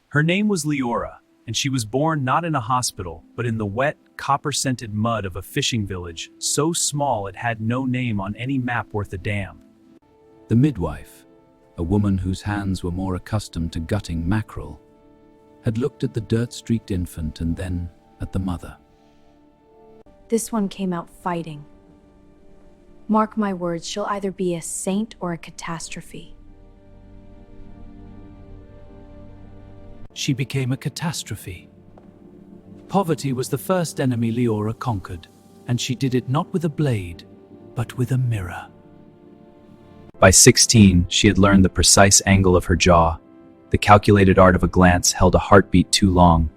Her name was Leora, and she was born not in a hospital, but in the wet, copper-scented mud of a fishing village, so small it had no name on any map worth a damn. The midwife, a woman whose hands were more accustomed to gutting mackerel, had looked at the dirt-streaked infant and then at the mother. This one came out fighting. Mark my words, she'll either be a saint or a catastrophe. She became a catastrophe. Poverty was the first enemy Leora conquered, and she did it not with a blade, but with a mirror. By 16, she had learned the precise angle of her jaw. The calculated art of a glance held a heartbeat too long.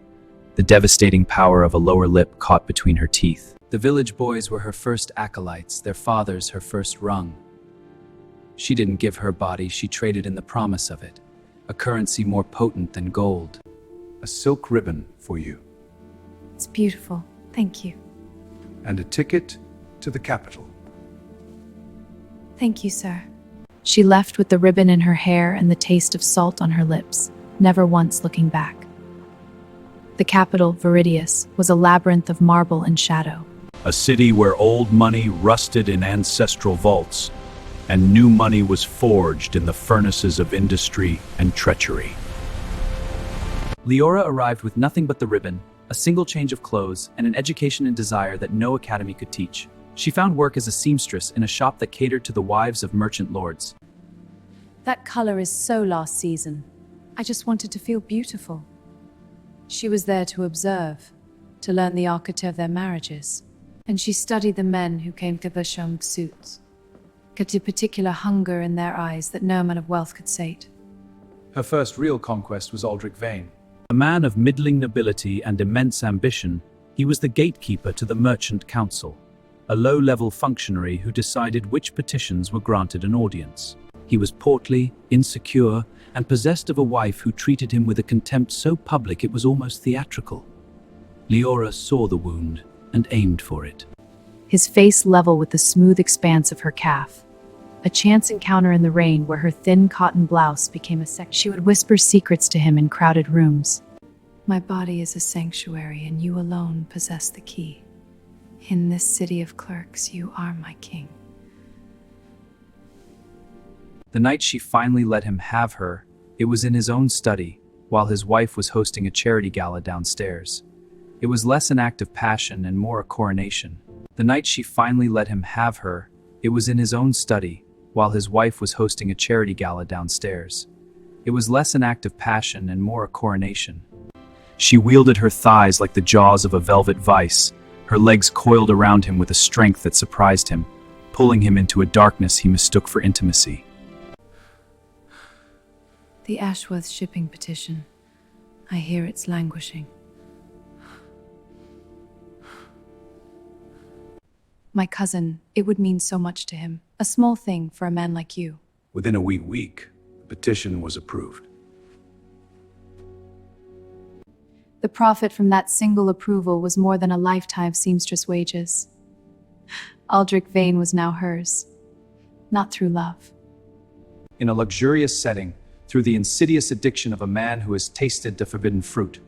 The devastating power of a lower lip caught between her teeth. The village boys were her first acolytes, their fathers her first rung. She didn't give her body, she traded in the promise of it, a currency more potent than gold. A silk ribbon for you, It's beautiful. Thank you. and a ticket to the capital. Thank you, sir. She left with the ribbon in her hair and the taste of salt on her lips, never once looking back. The capital, Viridius, was a labyrinth of marble and shadow. A city where old money rusted in ancestral vaults, and new money was forged in the furnaces of industry and treachery. Leora arrived with nothing but the ribbon, a single change of clothes, and an education and desire that no academy could teach. She found work as a seamstress in a shop that catered to the wives of merchant lords. That color is so last season. I just wanted to feel beautiful. She was there to observe, to learn the architecture of their marriages. And she studied the men who came to the Shang suits, kept a particular hunger in their eyes that no man of wealth could sate. Her first real conquest was Aldrich Vane. A man of middling nobility and immense ambition, he was the gatekeeper to the Merchant Council, a low-level functionary who decided which petitions were granted an audience. He was portly, insecure, and possessed of a wife who treated him with a contempt so public it was almost theatrical. Leora saw the wound and aimed for it. His face level with the smooth expanse of her calf. A chance encounter in the rain where her thin cotton blouse became a she would whisper secrets to him in crowded rooms. My body is a sanctuary, and you alone possess the key. In this city of clerks, you are my king. The night she finally let him have her, it was in his own study, while his wife was hosting a charity gala downstairs. It was less an act of passion and more a coronation. The night she finally let him have her, it was in his own study, while his wife was hosting a charity gala downstairs. It was less an act of passion and more a coronation. She wielded her thighs like the jaws of a velvet vice, her legs coiled around him with a strength that surprised him, pulling him into a darkness he mistook for intimacy. The Ashworth shipping petition. I hear it's languishing. My cousin, it would mean so much to him. A small thing for a man like you. Within a wee week, the petition was approved. The profit from that single approval was more than a lifetime of seamstress wages. Aldrich Vane was now hers, not through love. In a luxurious setting, through the insidious addiction of a man who has tasted the forbidden fruit,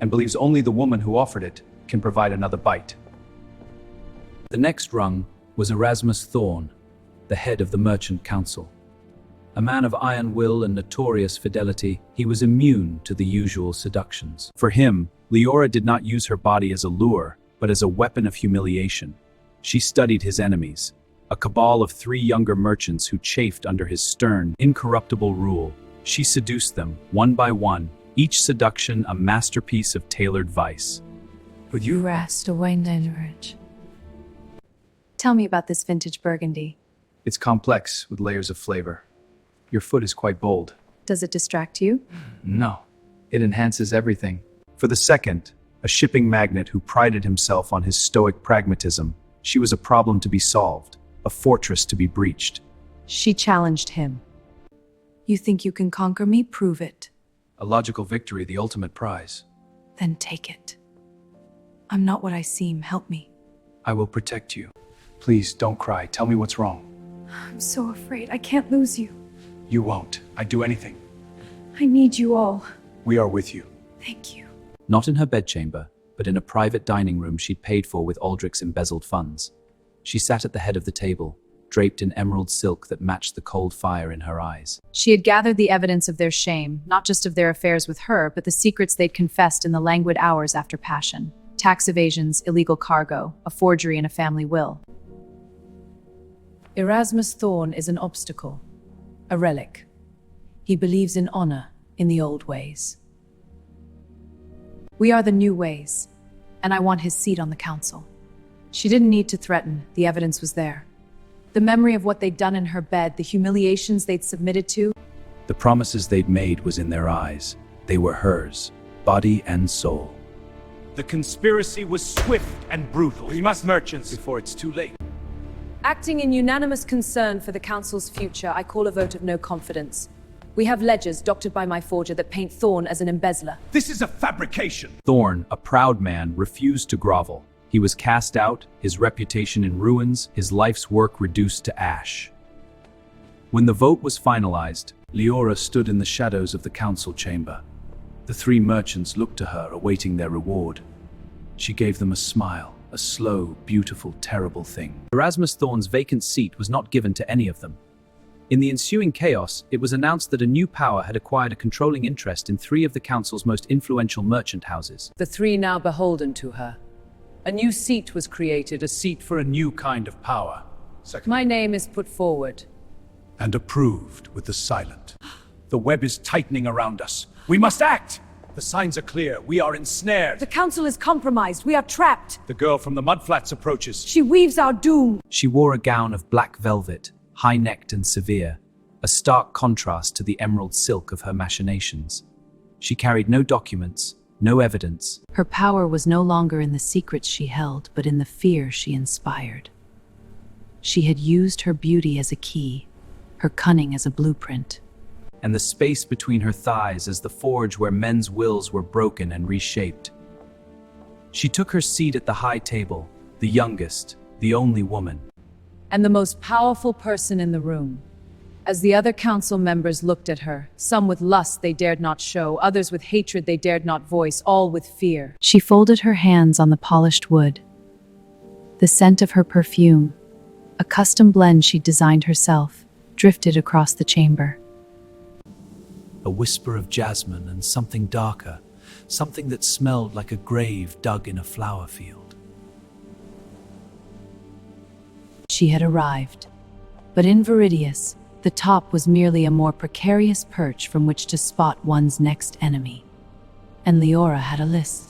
and believes only the woman who offered it can provide another bite. The next rung was Erasmus Thorne, the head of the Merchant Council. A man of iron will and notorious fidelity, he was immune to the usual seductions. For him, Leora did not use her body as a lure, but as a weapon of humiliation. She studied his enemies, a cabal of 3 younger merchants who chafed under his stern, incorruptible rule. She seduced them, one by one, each seduction a masterpiece of tailored vice. But you Rest away, Nenridge. Tell me about this vintage Burgundy. It's complex with layers of flavor. Your foot is quite bold. Does it distract you? No, it enhances everything. For the second, a shipping magnate who prided himself on his stoic pragmatism, she was a problem to be solved, a fortress to be breached. She challenged him. You think you can conquer me? Prove it. A logical victory, the ultimate prize. Then take it. I'm not what I seem. Help me. I will protect you. Please, don't cry. Tell me what's wrong. I'm so afraid. I can't lose you. You won't. I'd do anything. I need you all. We are with you. Thank you. Not in her bedchamber, but in a private dining room she'd paid for with Aldrich's embezzled funds. She sat at the head of the table, draped in emerald silk that matched the cold fire in her eyes. She had gathered the evidence of their shame, not just of their affairs with her, but the secrets they'd confessed in the languid hours after passion. Tax evasions, illegal cargo, a forgery, and a family will. Erasmus Thorn is an obstacle, a relic. He believes in honor in the old ways. We are the new ways, and I want his seat on the council. She didn't need to threaten, the evidence was there. The memory of what they'd done in her bed, the humiliations they'd submitted to. The promises they'd made was in their eyes. They were hers, body and soul. The conspiracy was swift and brutal. We must merchants before it's too late. Acting in unanimous concern for the Council's future, I call a vote of no confidence. We have ledgers doctored by my forger that paint Thorn as an embezzler. This is a fabrication. Thorn, a proud man, refused to grovel. He was cast out, his reputation in ruins, his life's work reduced to ash. When the vote was finalized, Leora stood in the shadows of the council chamber. The three merchants looked to her, awaiting their reward. She gave them a smile, a slow, beautiful, terrible thing. Erasmus Thorn's vacant seat was not given to any of them. In the ensuing chaos, it was announced that a new power had acquired a controlling interest in three of the council's most influential merchant houses. The three now beholden to her. A new seat was created. A seat for a new kind of power. Second, My name is put forward. and approved with the silent. The web is tightening around us. We must act! The signs are clear. We are ensnared. The Council is compromised. We are trapped. The girl from the mudflats approaches. She weaves our doom. She wore a gown of black velvet, high-necked and severe, a stark contrast to the emerald silk of her machinations. She carried no documents, no evidence. Her power was no longer in the secrets she held, but in the fear she inspired. She had used her beauty as a key, her cunning as a blueprint. And the space between her thighs as the forge where men's wills were broken and reshaped. She took her seat at the high table, the youngest, the only woman. And the most powerful person in the room. As the other council members looked at her, some with lust they dared not show, others with hatred they dared not voice, all with fear. She folded her hands on the polished wood. The scent of her perfume, a custom blend she'd designed herself, drifted across the chamber. A whisper of jasmine and something darker, something that smelled like a grave dug in a flower field. She had arrived. But in Viridius, the top was merely a more precarious perch from which to spot one's next enemy. And Leora had a list.